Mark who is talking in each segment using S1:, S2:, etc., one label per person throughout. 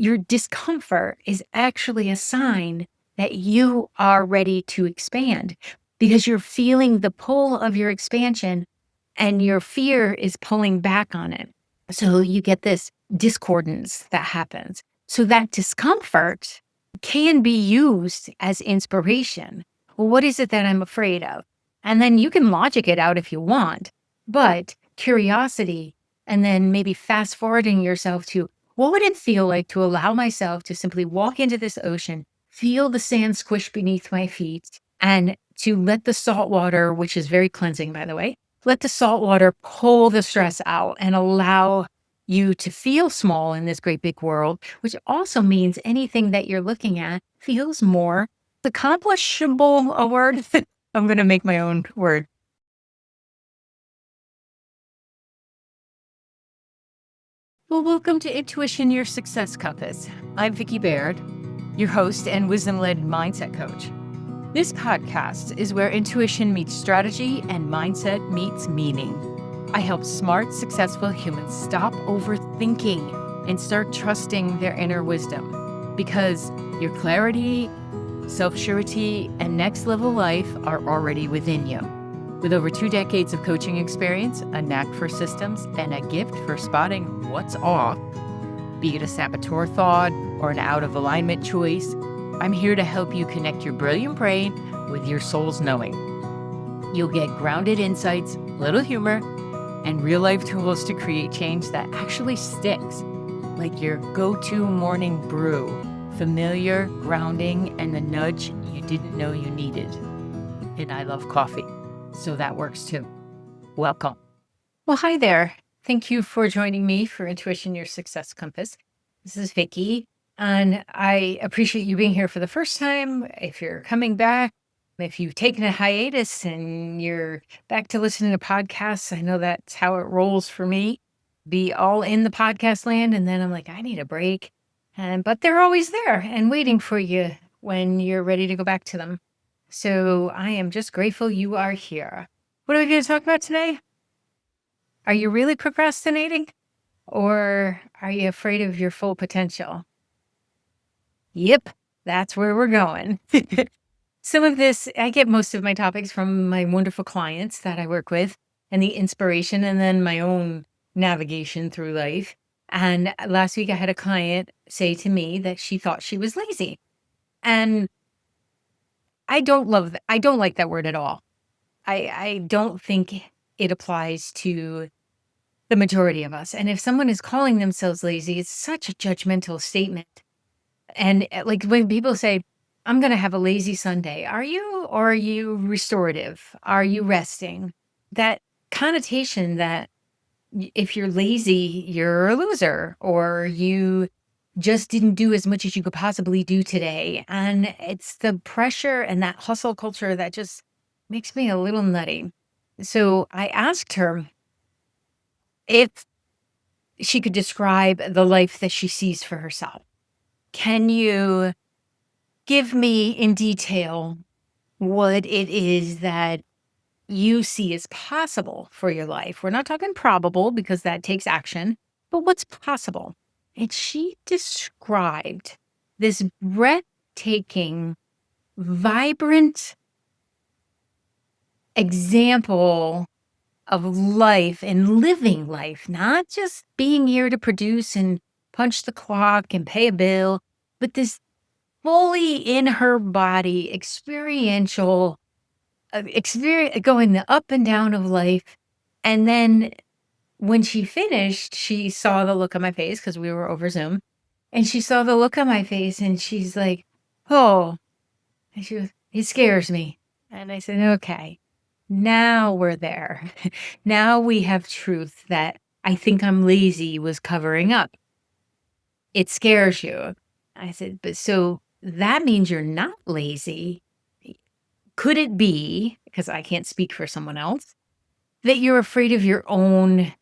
S1: your discomfort is actually a sign that you are ready to expand because you're feeling the pull of your expansion and your fear is pulling back on it. So you get this discordance that happens. So that discomfort can be used as inspiration. Well, what is it that I'm afraid of? And then you can logic it out if you want, but curiosity and then maybe fast forwarding yourself to what would it feel like to allow myself to simply walk into this ocean, feel the sand squish beneath my feet, and to let the salt water, which is very cleansing, by the way, let the salt water pull the stress out and allow you to feel small in this great big world, which also means anything that you're looking at feels more accomplishable, a word. I'm going to make my own word. Well, welcome to Intuition, Your Success Compass. I'm Vicki Baird, your host and wisdom-led mindset coach. This podcast is where intuition meets strategy and mindset meets meaning. I help smart, successful humans stop overthinking and start trusting their inner wisdom because your clarity, self-surety, and next level life are already within you. With over 2 decades of coaching experience, a knack for systems, and a gift for spotting what's off, be it a saboteur thought or an out-of-alignment choice, I'm here to help you connect your brilliant brain with your soul's knowing. You'll get grounded insights, little humor, and real-life tools to create change that actually sticks, like your go-to morning brew, familiar, grounding, and the nudge you didn't know you needed. And I love coffee, so that works too. Welcome. Well, hi there. Thank you for joining me for Intuition, Your Success Compass. This is Vicki, and I appreciate you being here for the first time. If you're coming back, if you've taken a hiatus and you're back to listening to podcasts, I know that's how it rolls for me. Be all in the podcast land, and then I'm like, I need a break. But they're always there and waiting for you when you're ready to go back to them. So I am just grateful you are here. What are we going to talk about today? Are you really procrastinating? Or are you afraid of your full potential? Yep, that's where we're going. Some of this, I get most of my topics from my wonderful clients that I work with and the inspiration and then my own navigation through life. And last week I had a client say to me that she thought she was lazy. And I don't love that. I don't like that word at all. I don't think it applies to the majority of us. And if someone is calling themselves lazy, it's such a judgmental statement. And like when people say, I'm going to have a lazy Sunday, are you, or are you restorative? Are you resting? That connotation that if you're lazy, you're a loser, or you just didn't do as much as you could possibly do today. And it's the pressure and that hustle culture that just makes me a little nutty. So I asked her if she could describe the life that she sees for herself. Can you give me in detail what it is that you see as possible for your life? We're not talking probable because that takes action, but what's possible? And she described this breathtaking, vibrant example of life and living life, not just being here to produce and punch the clock and pay a bill, but this fully in her body experiential experience going the up and down of life. And then when she finished, she saw the look on my face because we were over Zoom, and she saw the look on my face and she's like, oh, and she goes, it scares me. And I said, okay, now we're there. Now we have truth that I think I'm lazy was covering up. It scares you. I said, but so that means you're not lazy. Could it be, because I can't speak for someone else, that you're afraid of your own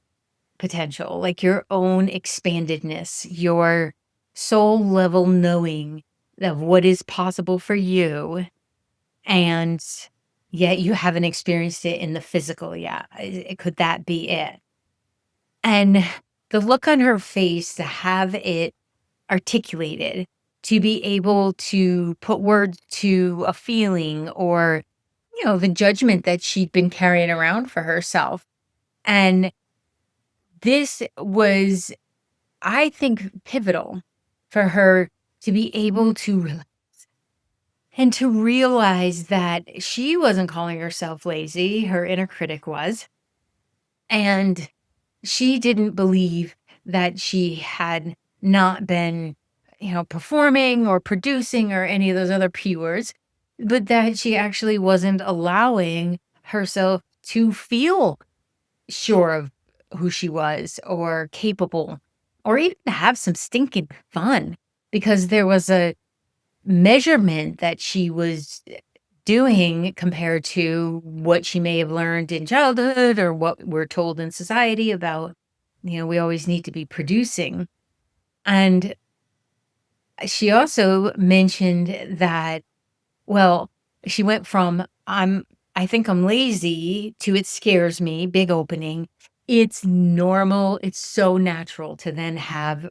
S1: potential, like your own expandedness, your soul level knowing of what is possible for you, and yet you haven't experienced it in the physical yet? Could that be it? And the look on her face to have it articulated, to be able to put words to a feeling or, the judgment that she'd been carrying around for herself. And this was, I think, pivotal for her to be able to relax and to realize that she wasn't calling herself lazy, her inner critic was. And she didn't believe that she had not been, performing or producing or any of those other P words, but that she actually wasn't allowing herself to feel sure of who she was or capable or even to have some stinking fun because there was a measurement that she was doing compared to what she may have learned in childhood or what we're told in society about, we always need to be producing. And she also mentioned that, well, she went from I think I'm lazy to it scares me, big opening. It's normal. It's so natural to then have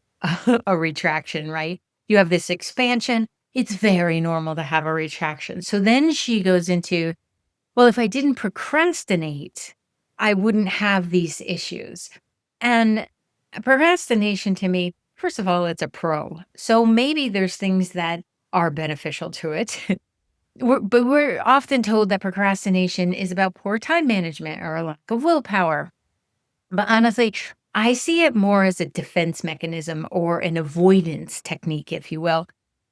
S1: a retraction, right? You have this expansion. It's very normal to have a retraction. So then she goes into, well, if I didn't procrastinate, I wouldn't have these issues. And procrastination to me, first of all, it's a pro. So maybe there's things that are beneficial to it. But we're often told that procrastination is about poor time management or a lack of willpower. But honestly, I see it more as a defense mechanism or an avoidance technique, if you will.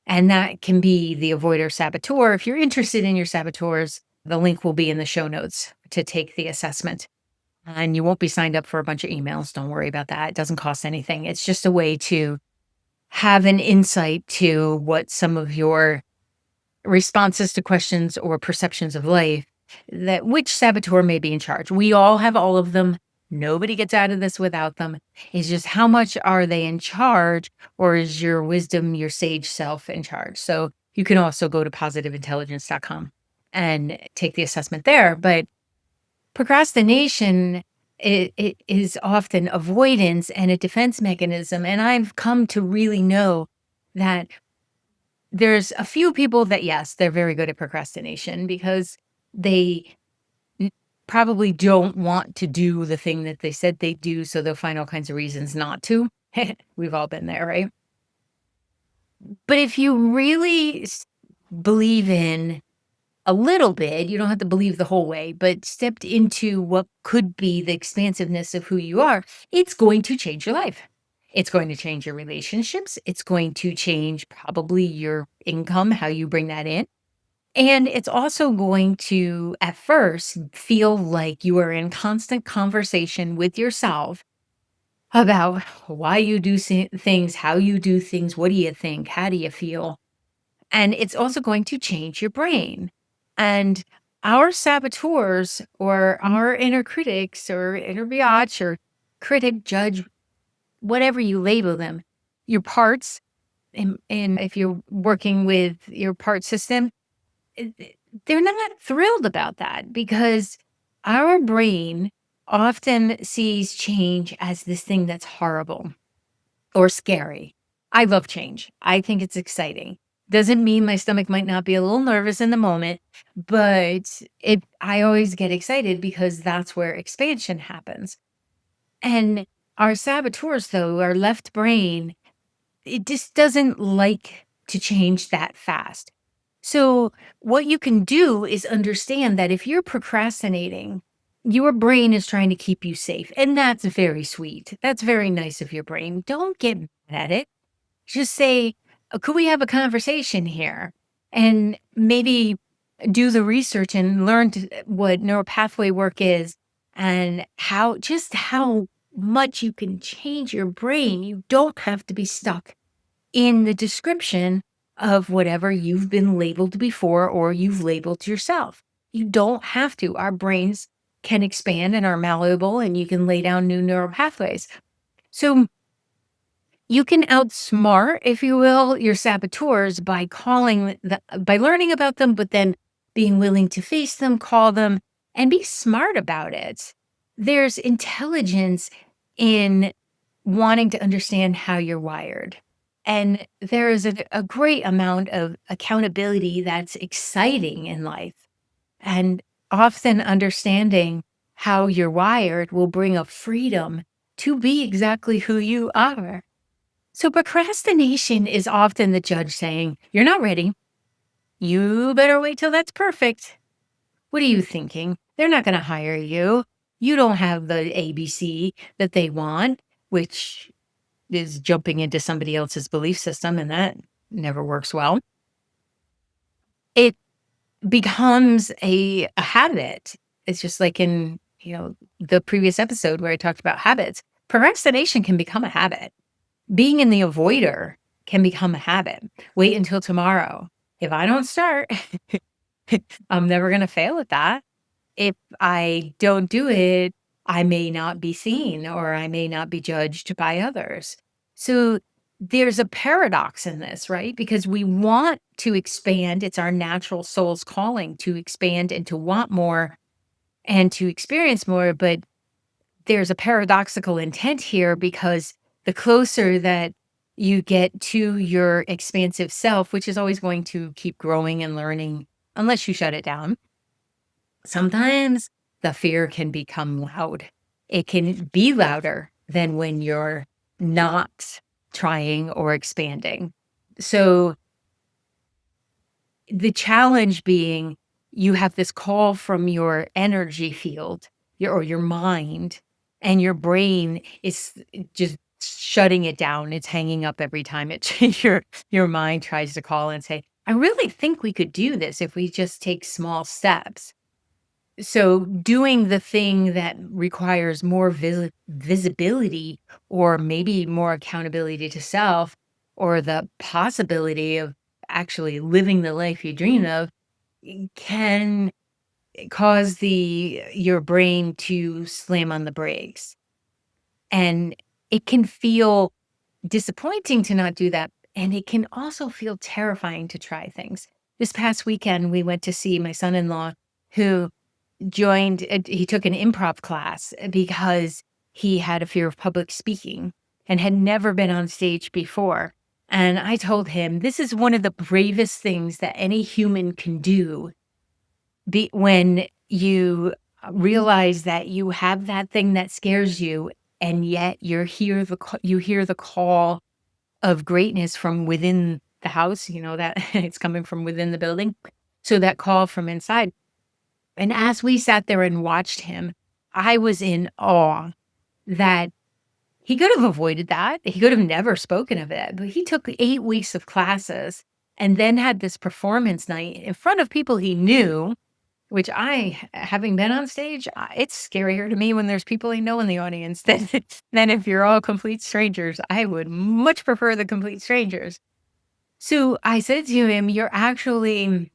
S1: And that can be the avoider saboteur. If you're interested in your saboteurs, the link will be in the show notes to take the assessment. And you won't be signed up for a bunch of emails. Don't worry about that. It doesn't cost anything. It's just a way to have an insight to what some of your responses to questions or perceptions of life, that which saboteur may be in charge. We all have all of them. Nobody gets out of this without them. It's just how much are they in charge, or is your wisdom, your sage self in charge? So you can also go to positiveintelligence.com and take the assessment there. But procrastination, it is often avoidance and a defense mechanism. And I've come to really know that there's a few people that, yes, they're very good at procrastination because they n probably don't want to do the thing that they said they'd do, so they'll find all kinds of reasons not to. We've all been there, right? But if you really believe in a little bit, you don't have to believe the whole way, but stepped into what could be the expansiveness of who you are, it's going to change your life. It's going to change your relationships. It's going to change probably your income, how you bring that in. And it's also going to, at first, feel like you are in constant conversation with yourself about why you do things, how you do things, what do you think, how do you feel? And it's also going to change your brain. And our saboteurs or our inner critics or inner biatch or critic, judge, whatever you label them, your parts, and if you're working with your part system, they're not thrilled about that because our brain often sees change as this thing that's horrible or scary. I love change. I think it's exciting. Doesn't mean my stomach might not be a little nervous in the moment, but I always get excited because that's where expansion happens. And our saboteurs, though, our left brain, it just doesn't like to change that fast. So, what you can do is understand that if you're procrastinating, your brain is trying to keep you safe. And that's very sweet. That's very nice of your brain. Don't get mad at it. Just say, could we have a conversation here? And maybe do the research and learn what neuropathway work is and how much you can change your brain. You don't have to be stuck in the description of whatever you've been labeled before or you've labeled yourself. You don't have to. Our brains can expand and are malleable, and you can lay down new neural pathways. So you can outsmart, if you will, your saboteurs by learning about them, but then being willing to face them, call them, and be smart about it. There's intelligence in wanting to understand how you're wired. And there is a great amount of accountability that's exciting in life. And often understanding how you're wired will bring a freedom to be exactly who you are. So procrastination is often the judge saying, "You're not ready. You better wait till that's perfect. What are you thinking? They're not going to hire you. You don't have the ABC that they want," which is jumping into somebody else's belief system, and that never works well. It becomes a habit. It's just like in, the previous episode where I talked about habits. Procrastination can become a habit. Being in the avoider can become a habit. Wait until tomorrow. If I don't start, I'm never going to fail at that. If I don't do it, I may not be seen or I may not be judged by others. So there's a paradox in this, right? Because we want to expand. It's our natural soul's calling to expand and to want more and to experience more. But there's a paradoxical intent here because the closer that you get to your expansive self, which is always going to keep growing and learning unless you shut it down, sometimes the fear can become loud. It can be louder than when you're not trying or expanding. So the challenge being you have this call from your energy field, your mind, and your brain is just shutting it down. It's hanging up every time your mind tries to call and say, "I really think we could do this if we just take small steps." So doing the thing that requires more visibility or maybe more accountability to self or the possibility of actually living the life you dream of can cause the your brain to slam on the brakes. And it can feel disappointing to not do that. And it can also feel terrifying to try things. This past weekend, we went to see my son-in-law who he took an improv class because he had a fear of public speaking and had never been on stage before. And I told him, this is one of the bravest things that any human can do when you realize that you have that thing that scares you, and yet you hear the call of greatness from within the house, that it's coming from within the building. So that call from inside. And as we sat there and watched him, I was in awe that he could have avoided that. He could have never spoken of it, but he took 8 weeks of classes and then had this performance night in front of people he knew, which having been on stage, it's scarier to me when there's people I know in the audience than, than if you're all complete strangers. I would much prefer the complete strangers. So I said to him, "You're actually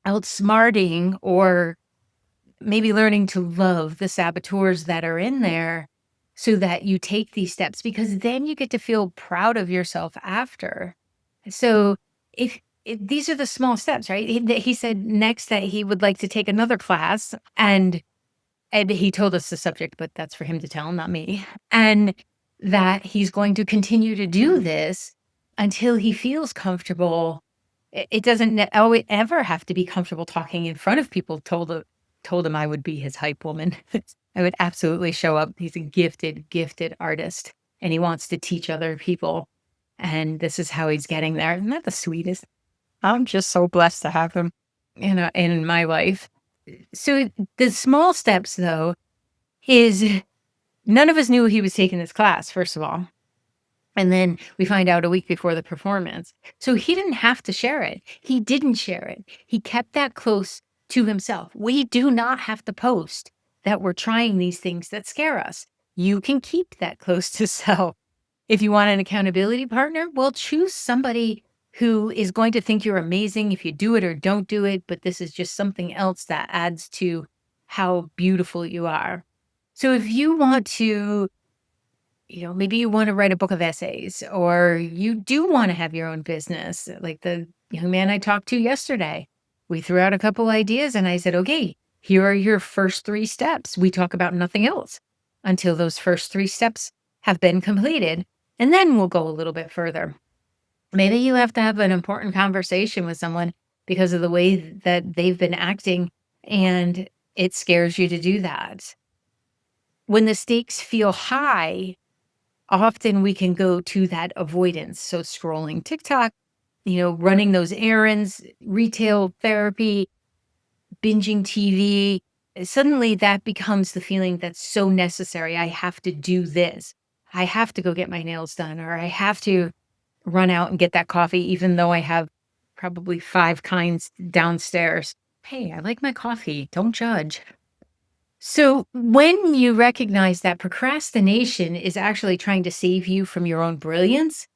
S1: outsmarting or maybe learning to love the saboteurs that are in there so that you take these steps because then you get to feel proud of yourself after." So if these are the small steps, right? He said next that he would like to take another class and he told us the subject, but that's for him to tell, not me. And that he's going to continue to do this until he feels comfortable. It doesn't always ever have to be comfortable talking in front of people. Told him I would be his hype woman. I would absolutely show up. He's a gifted artist, and he wants to teach other people. And this is how he's getting there. Isn't that the sweetest? I'm just so blessed to have him, in my life. So the small steps, though, is none of us knew he was taking this class, first of all. And then we find out a week before the performance. So he didn't have to share it. He didn't share it. He kept that close to himself. We do not have to post that we're trying these things that scare us. You can keep that close to self. If you want an accountability partner, well, choose somebody who is going to think you're amazing if you do it or don't do it, but this is just something else that adds to how beautiful you are. So if you want to, maybe you want to write a book of essays or you do want to have your own business, like the young man I talked to yesterday. We threw out a couple ideas and I said, okay, here are your first 3 steps. We talk about nothing else until those first 3 steps have been completed. And then we'll go a little bit further. Maybe you have to have an important conversation with someone because of the way that they've been acting, and it scares you to do that. When the stakes feel high, often we can go to that avoidance. So scrolling TikTok, running those errands, retail therapy, binging TV, suddenly that becomes the feeling that's so necessary. I have to do this. I have to go get my nails done, or I have to run out and get that coffee, even though I have probably 5 kinds downstairs. Hey, I like my coffee. Don't judge. So, when you recognize that procrastination is actually trying to save you from your own brilliance,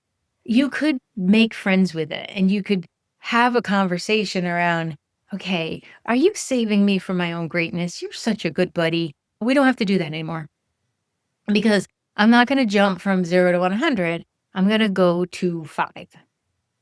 S1: you could make friends with it and you could have a conversation around, okay, are you saving me from my own greatness? You're such a good buddy. We don't have to do that anymore because I'm not going to jump from 0 to 100. I'm going to go to 5.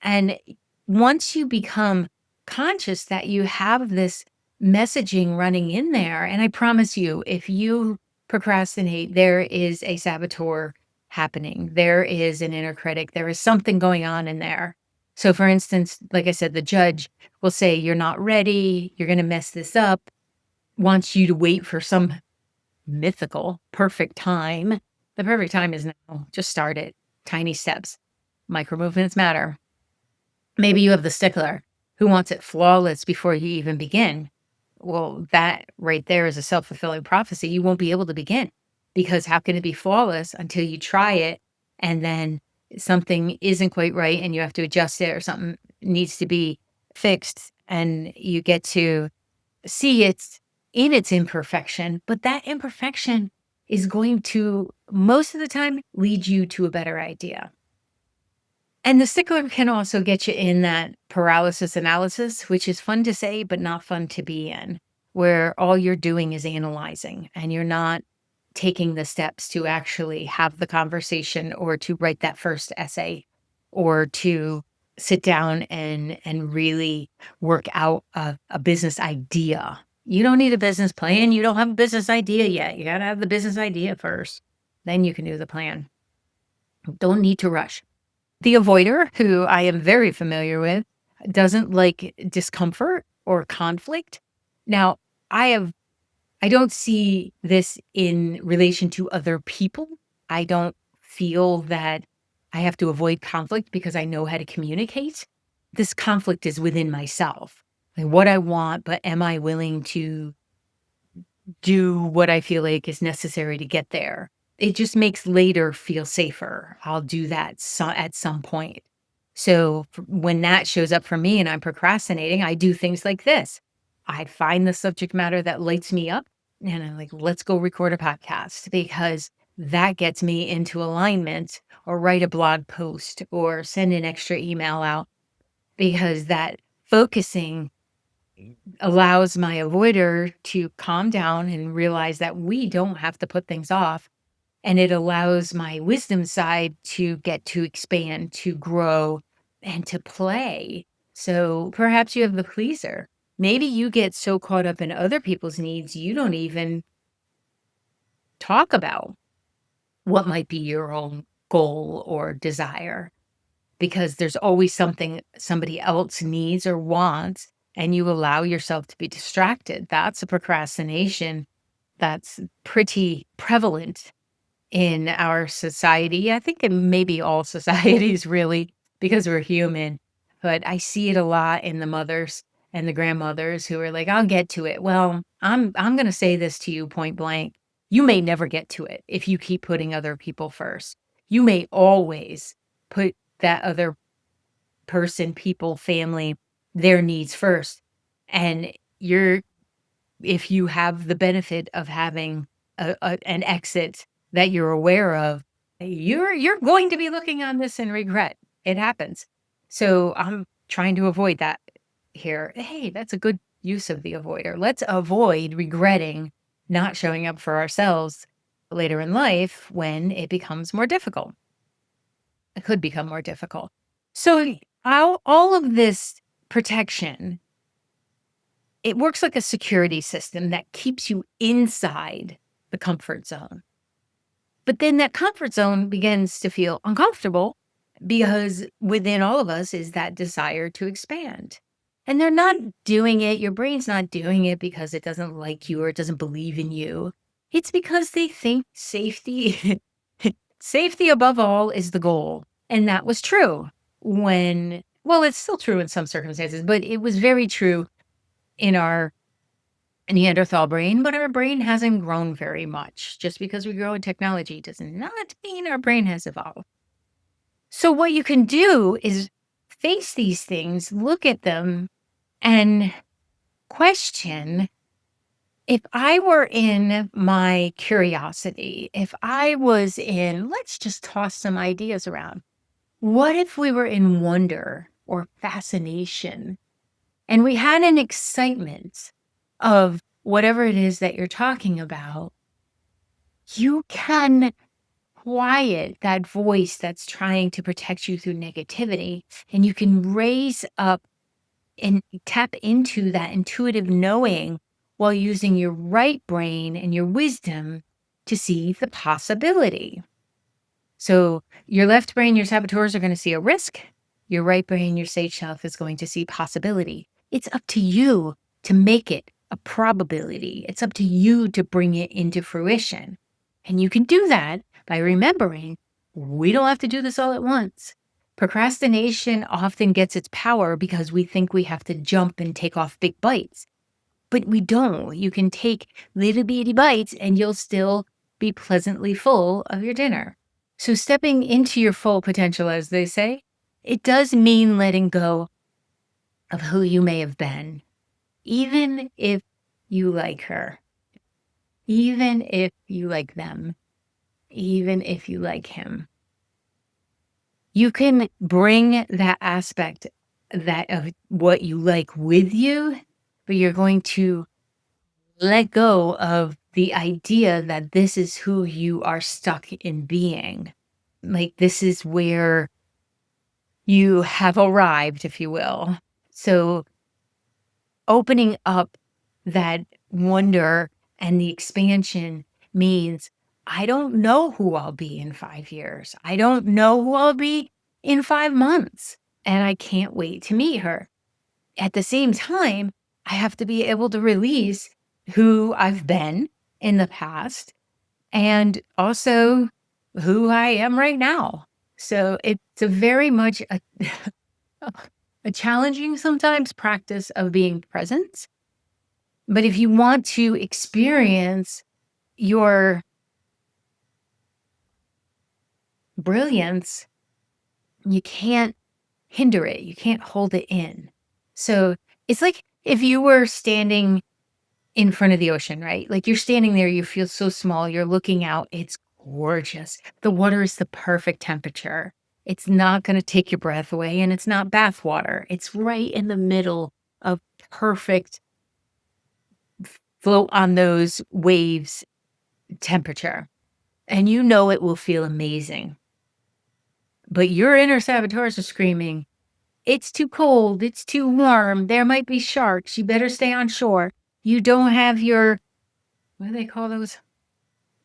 S1: And once you become conscious that you have this messaging running in there, and I promise you, if you procrastinate, there is a saboteur happening. There is an inner critic. There is something going on in there. So, for instance, like I said, the judge will say, "You're not ready. You're going to mess this up," wants you to wait for some mythical perfect time. The perfect time is now. Just start it. Tiny steps. Micro movements matter. Maybe you have the stickler who wants it flawless before you even begin. Well, that right there is a self-fulfilling prophecy. You won't be able to begin because how can it be flawless until you try it and then something isn't quite right and you have to adjust it or something needs to be fixed and you get to see it in its imperfection, but that imperfection is going to most of the time lead you to a better idea. And the stickler can also get you in that paralysis analysis, which is fun to say, but not fun to be in, where all you're doing is analyzing and you're not taking the steps to actually have the conversation or to write that first essay or to sit down and really work out a business idea. You don't need a business plan. You don't have a business idea yet. You got to have the business idea first. Then you can do the plan. Don't need to rush. The avoider, who I am very familiar with, doesn't like discomfort or conflict. Now, I have I don't see this in relation to other people. I don't feel that I have to avoid conflict because I know how to communicate. This conflict is within myself. Like what I want, but am I willing to do what I feel like is necessary to get there? It just makes later feel safer. I'll do that at some point. So when that shows up for me and I'm procrastinating, I do things like this. I find the subject matter that lights me up and I'm like, let's go record a podcast because that gets me into alignment or write a blog post or send an extra email out because that focusing allows my avoider to calm down and realize that we don't have to put things off. And it allows my wisdom side to get to expand, to grow, and to play. So perhaps you have the pleaser. Maybe you get so caught up in other people's needs, you don't even talk about what might be your own goal or desire because there's always something somebody else needs or wants, and you allow yourself to be distracted. That's a procrastination that's pretty prevalent in our society. I think in maybe all societies really, because we're human. But I see it a lot in the mothers and the grandmothers who are like, "I'll get to it." Well, I'm gonna say this to you point blank. You may never get to it if you keep putting other people first. You may always put that other person, people, family, their needs first. And you're if you have the benefit of having an exit that you're aware of, you're going to be looking on this in regret. It happens. So I'm trying to avoid that here. Hey, that's a good use of the avoider. Let's avoid regretting not showing up for ourselves later in life when it becomes more difficult. It could become more difficult. So all of this protection, it works like a security system that keeps you inside the comfort zone. But then that comfort zone begins to feel uncomfortable because within all of us is that desire to expand. And they're not doing it, your brain's not doing it because it doesn't like you or it doesn't believe in you. It's because they think safety, safety above all is the goal. And that was true when, well, it's still true in some circumstances, but it was very true in our Neanderthal brain, but our brain hasn't grown very much. Just because we grow in technology does not mean our brain has evolved. So what you can do is face these things, look at them, and question, if I were in my curiosity, if I was in, let's just toss some ideas around. What if we were in wonder or fascination and we had an excitement of whatever it is that you're talking about? You can quiet that voice that's trying to protect you through negativity, and you can raise up and tap into that intuitive knowing while using your right brain and your wisdom to see the possibility. So your left brain, your saboteurs are going to see a risk. Your right brain, your sage self is going to see possibility. It's up to you to make it a probability. It's up to you to bring it into fruition. And you can do that by remembering we don't have to do this all at once. Procrastination often gets its power because we think we have to jump and take off big bites. But we don't. You can take little bitty bites and you'll still be pleasantly full of your dinner. So stepping into your full potential, as they say, it does mean letting go of who you may have been, even if you like her, even if you like them, even if you like him. You can bring that aspect that of what you like with you, but you're going to let go of the idea that this is who you are stuck in being. Like, this is where you have arrived, if you will. So opening up that wonder and the expansion means I don't know who I'll be in 5 years. I don't know who I'll be in 5 months, and I can't wait to meet her. At the same time, I have to be able to release who I've been in the past and also who I am right now. So it's a very much a challenging sometimes practice of being present. But if you want to experience your brilliance, you can't hinder it. You can't hold it in. So it's like if you were standing in front of the ocean, right? Like, you're standing there, you feel so small, you're looking out, it's gorgeous. The water is the perfect temperature. It's not going to take your breath away, and it's not bath water. It's right in the middle of perfect float on those waves temperature. And you know it will feel amazing. But your inner saboteurs are screaming, it's too cold, it's too warm, there might be sharks, you better stay on shore. You don't have your, what do they call those?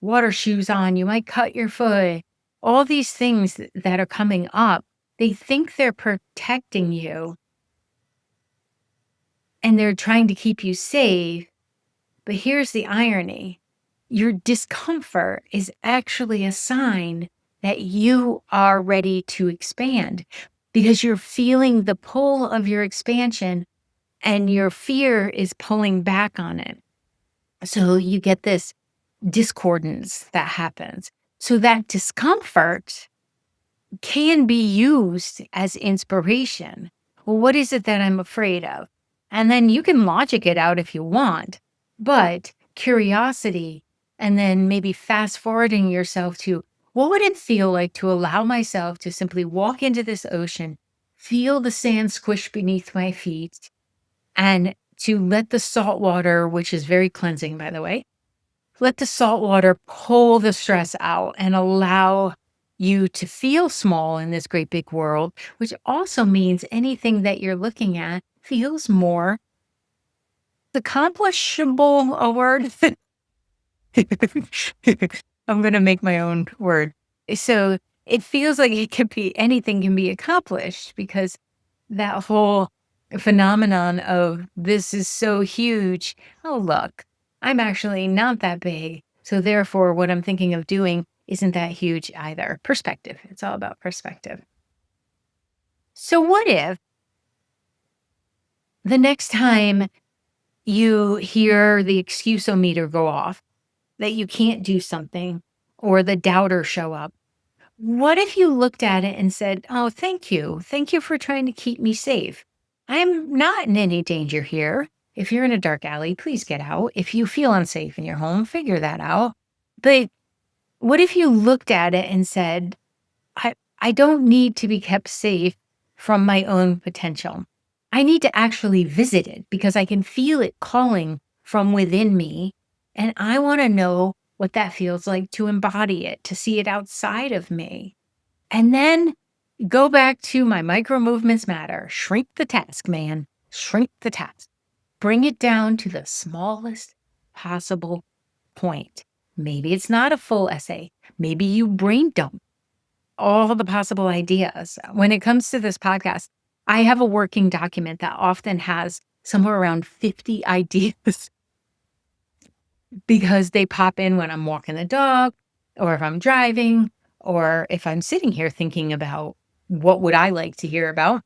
S1: Water shoes on, you might cut your foot. All these things that are coming up, they think they're protecting you and they're trying to keep you safe. But here's the irony. Your discomfort is actually a sign that you are ready to expand because you're feeling the pull of your expansion and your fear is pulling back on it. So you get this discordance that happens. So that discomfort can be used as inspiration. Well, what is it that I'm afraid of? And then you can logic it out if you want, but curiosity and then maybe fast forwarding yourself to what would it feel like to allow myself to simply walk into this ocean, feel the sand squish beneath my feet, and to let the salt water, which is very cleansing, by the way, let the salt water pull the stress out and allow you to feel small in this great big world, which also means anything that you're looking at feels more accomplishable, a word. I'm going to make my own word. So it feels like it could be anything can be accomplished because that whole phenomenon of this is so huge. Oh, look, I'm actually not that big. So therefore, what I'm thinking of doing isn't that huge either. Perspective. It's all about perspective. So what if the next time you hear the excuse-o-meter go off that you can't do something or the doubters show up, what if you looked at it and said, "Oh, thank you. Thank you for trying to keep me safe. I'm not in any danger here. If you're in a dark alley, please get out. If you feel unsafe in your home, figure that out." But what if you looked at it and said, I don't need to be kept safe from my own potential. I need to actually visit it because I can feel it calling from within me. And I want to know what that feels like to embody it, to see it outside of me. And then go back to my micro movements matter. Shrink the task, man. Shrink the task. Bring it down to the smallest possible point. Maybe it's not a full essay. Maybe you brain dump all the possible ideas. When it comes to this podcast, I have a working document that often has somewhere around 50 ideas because they pop in when I'm walking the dog or if I'm driving or if I'm sitting here thinking about what would I like to hear about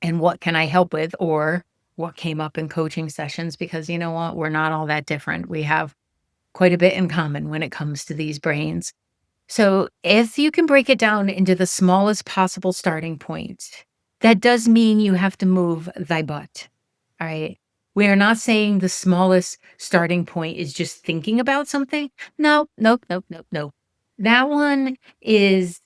S1: and what can I help with or what came up in coaching sessions because you know what? We're not all that different. We have quite a bit in common when it comes to these brains. So if you can break it down into the smallest possible starting point, that does mean you have to move thy butt. All right. We are not saying the smallest starting point is just thinking about something. No, nope, nope, nope, nope. That one is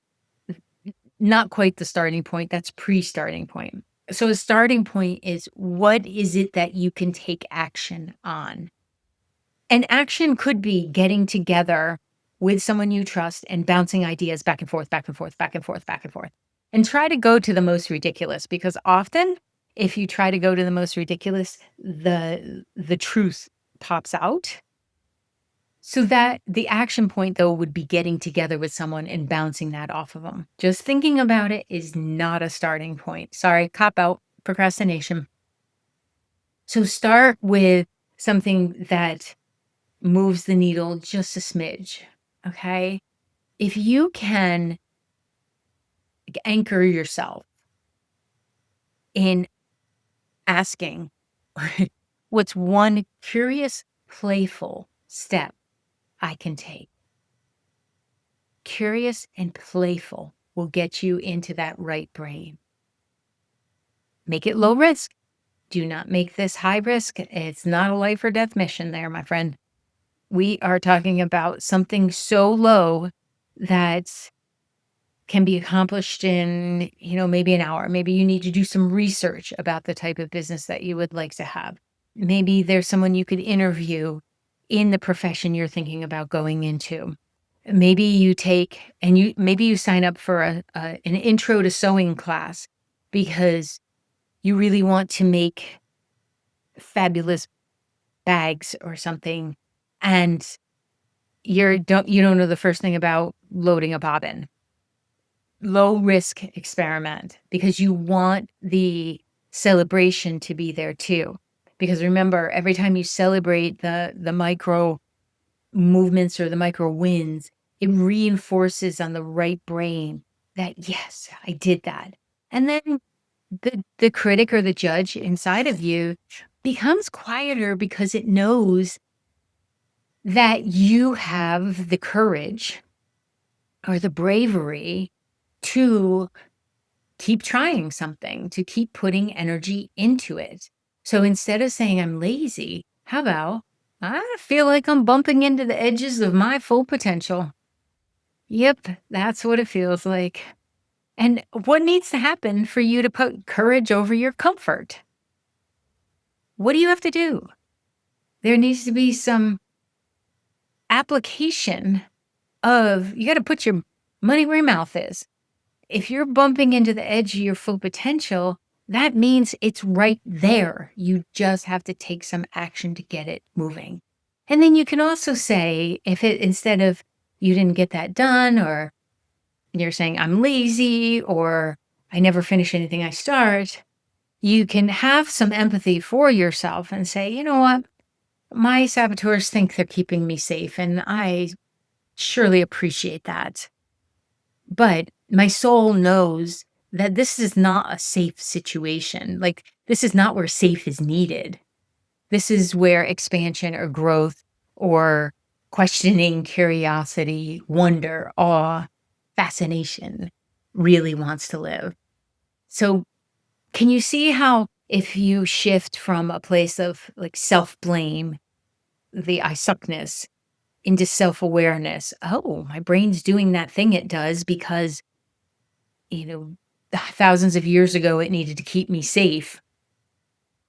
S1: not quite the starting point. That's pre-starting point. So a starting point is what is it that you can take action on? And action could be getting together with someone you trust and bouncing ideas back and forth, back and forth, back and forth, back and forth. And try to go to the most ridiculous because often if you try to go to the most ridiculous, the truth pops out. So that the action point though would be getting together with someone and bouncing that off of them. Just thinking about it is not a starting point. Sorry, cop out, procrastination. So start with something that moves the needle just a smidge, okay? If you can anchor yourself in asking, what's one curious, playful step I can take? Curious and playful will get you into that right brain. Make it low risk. Do not make this high risk. It's not a life or death mission there, my friend. We are talking about something so low that can be accomplished in, maybe an hour. Maybe you need to do some research about the type of business that you would like to have. Maybe there's someone you could interview in the profession you're thinking about going into. Maybe you maybe you sign up for an intro to sewing class because you really want to make fabulous bags or something and you don't know the first thing about loading a bobbin. Low risk experiment because you want the celebration to be there too. Because remember, every time you celebrate the micro movements or the micro wins, it reinforces on the right brain that yes, I did that. And then the critic or the judge inside of you becomes quieter because it knows that you have the courage or the bravery to keep trying something, to keep putting energy into it. So instead of saying I'm lazy, how about I feel like I'm bumping into the edges of my full potential? Yep, that's what it feels like. And what needs to happen for you to put courage over your comfort? What do you have to do? There needs to be some application of you got to put your money where your mouth is. If you're bumping into the edge of your full potential, that means it's right there. You just have to take some action to get it moving. And then you can also say, if it instead of you didn't get that done or you're saying, I'm lazy or I never finish anything I start, you can have some empathy for yourself and say, you know what? My saboteurs think they're keeping me safe, and I surely appreciate that. But my soul knows that this is not a safe situation. Like, this is not where safe is needed. This is where expansion or growth or questioning, curiosity, wonder, awe, fascination really wants to live. So, can you see how if you shift from a place of like self blame, the I suckness, into self awareness? Oh, my brain's doing that thing it does because, you know, thousands of years ago it needed to keep me safe.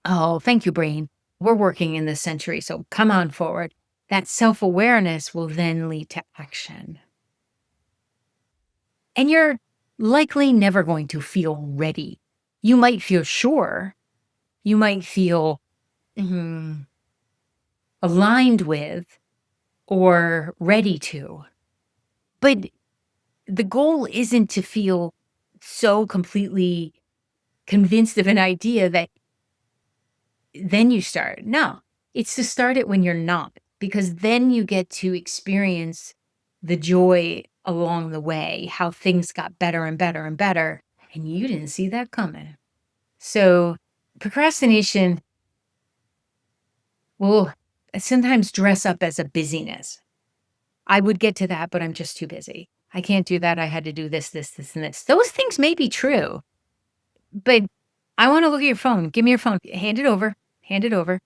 S1: Oh, thank you, brain. We're working in this century, so come on forward. That self awareness will then lead to action. And you're likely never going to feel ready. You might feel sure, you might feel mm, aligned with or ready to. But the goal isn't to feel so completely convinced of an idea that then you start. No, it's to start it when you're not, because then you get to experience the joy along the way, how things got better and better and better. And you didn't see that coming. So procrastination will sometimes dress up as a busyness. I would get to that, but I'm just too busy. I can't do that. I had to do this, this, this, and this. Those things may be true, but I want to look at your phone. Give me your phone. Hand it over. Hand it over.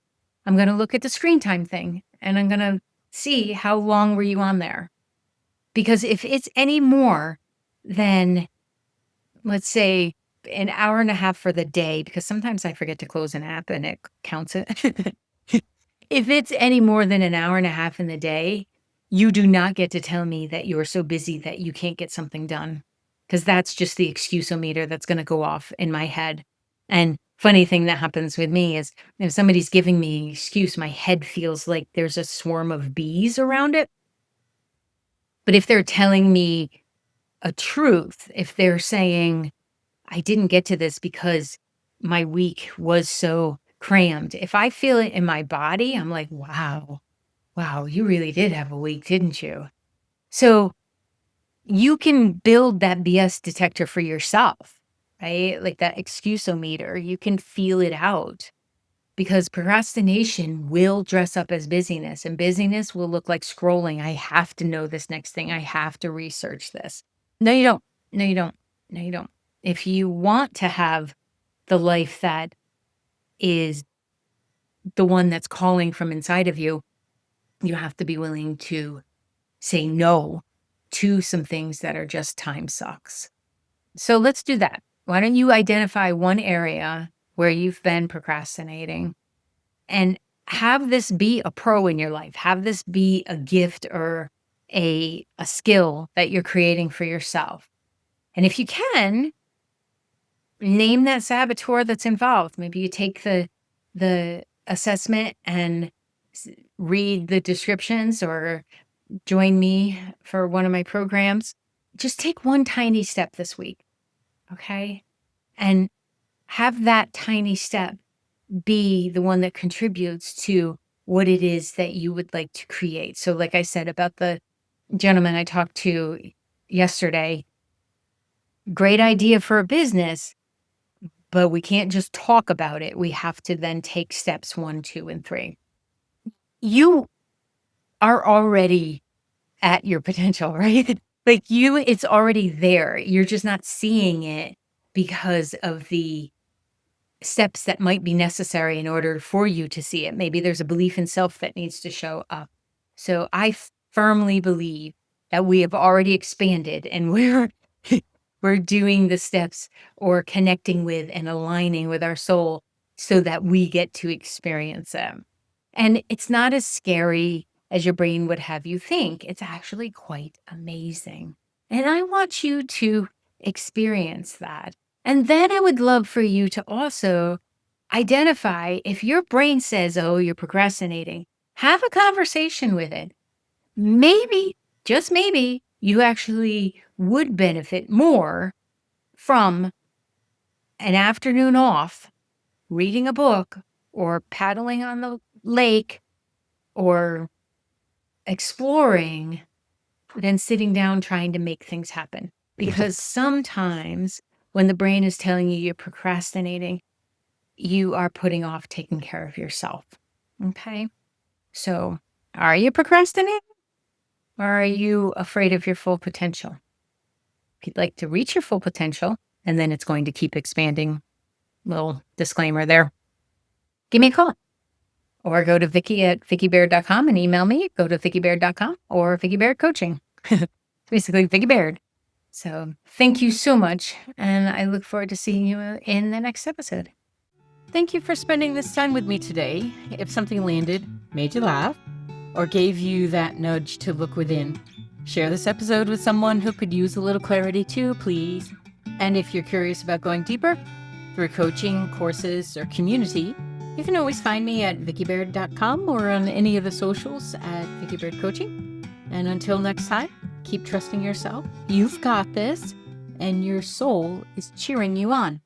S1: I'm going to look at the screen time thing and I'm going to see how long were you on there. Because if it's any more than, let's say, an hour and a half for the day, because sometimes I forget to close an app and it counts it. If it's any more than an hour and a half in the day, you do not get to tell me that you are so busy that you can't get something done. Because that's just the excuse-o-meter that's going to go off in my head. And funny thing that happens with me is if somebody's giving me an excuse, my head feels like there's a swarm of bees around it. But if they're telling me a truth, if they're saying, I didn't get to this because my week was so crammed, if I feel it in my body, I'm like, wow, wow, you really did have a week, didn't you? So you can build that BS detector for yourself, right? Like that excuse-o-meter, you can feel it out because procrastination will dress up as busyness and busyness will look like scrolling. I have to know this next thing. I have to research this. No, you don't. No, you don't. No, you don't. If you want to have the life that is the one that's calling from inside of you, you have to be willing to say no to some things that are just time sucks. So let's do that. Why don't you identify one area where you've been procrastinating and have this be a pro in your life? Have this be a gift or a skill that you're creating for yourself. And if you can, name that saboteur that's involved. Maybe you take the assessment and read the descriptions or join me for one of my programs. Just take one tiny step this week, okay? And have that tiny step be the one that contributes to what it is that you would like to create. So like I said about the gentleman I talked to yesterday, great idea for a business, but we can't just talk about it. We have to then take steps 1, 2, and 3. You are already at your potential, right? Like it's already there. You're just not seeing it because of the steps that might be necessary in order for you to see it. Maybe there's a belief in self that needs to show up. So I firmly believe that we have already expanded and we're doing the steps or connecting with and aligning with our soul so that we get to experience them. And it's not as scary as your brain would have you think. It's actually quite amazing. And I want you to experience that. And then I would love for you to also identify if your brain says, oh, you're procrastinating, have a conversation with it. Maybe, just maybe, you actually would benefit more from an afternoon off, reading a book or paddling on the lake or exploring than sitting down trying to make things happen. Because sometimes when the brain is telling you you're procrastinating, you are putting off taking care of yourself. Okay? So, are you procrastinating? Or are you afraid of your full potential? If you'd like to reach your full potential, and then it's going to keep expanding, little disclaimer there, give me a call. Or go to Vicky@VickyBaird.com and email me. Go to VickyBaird.com or Vicky Baird Coaching. Basically, Vicky Baird. So thank you so much. And I look forward to seeing you in the next episode. Thank you for spending this time with me today. If something landed, made you laugh, or gave you that nudge to look within, share this episode with someone who could use a little clarity too, please. And if you're curious about going deeper through coaching, courses, or community, you can always find me at VickyBaird.com or on any of the socials at Vicky Baird Coaching. And until next time, keep trusting yourself. You've got this, and your soul is cheering you on.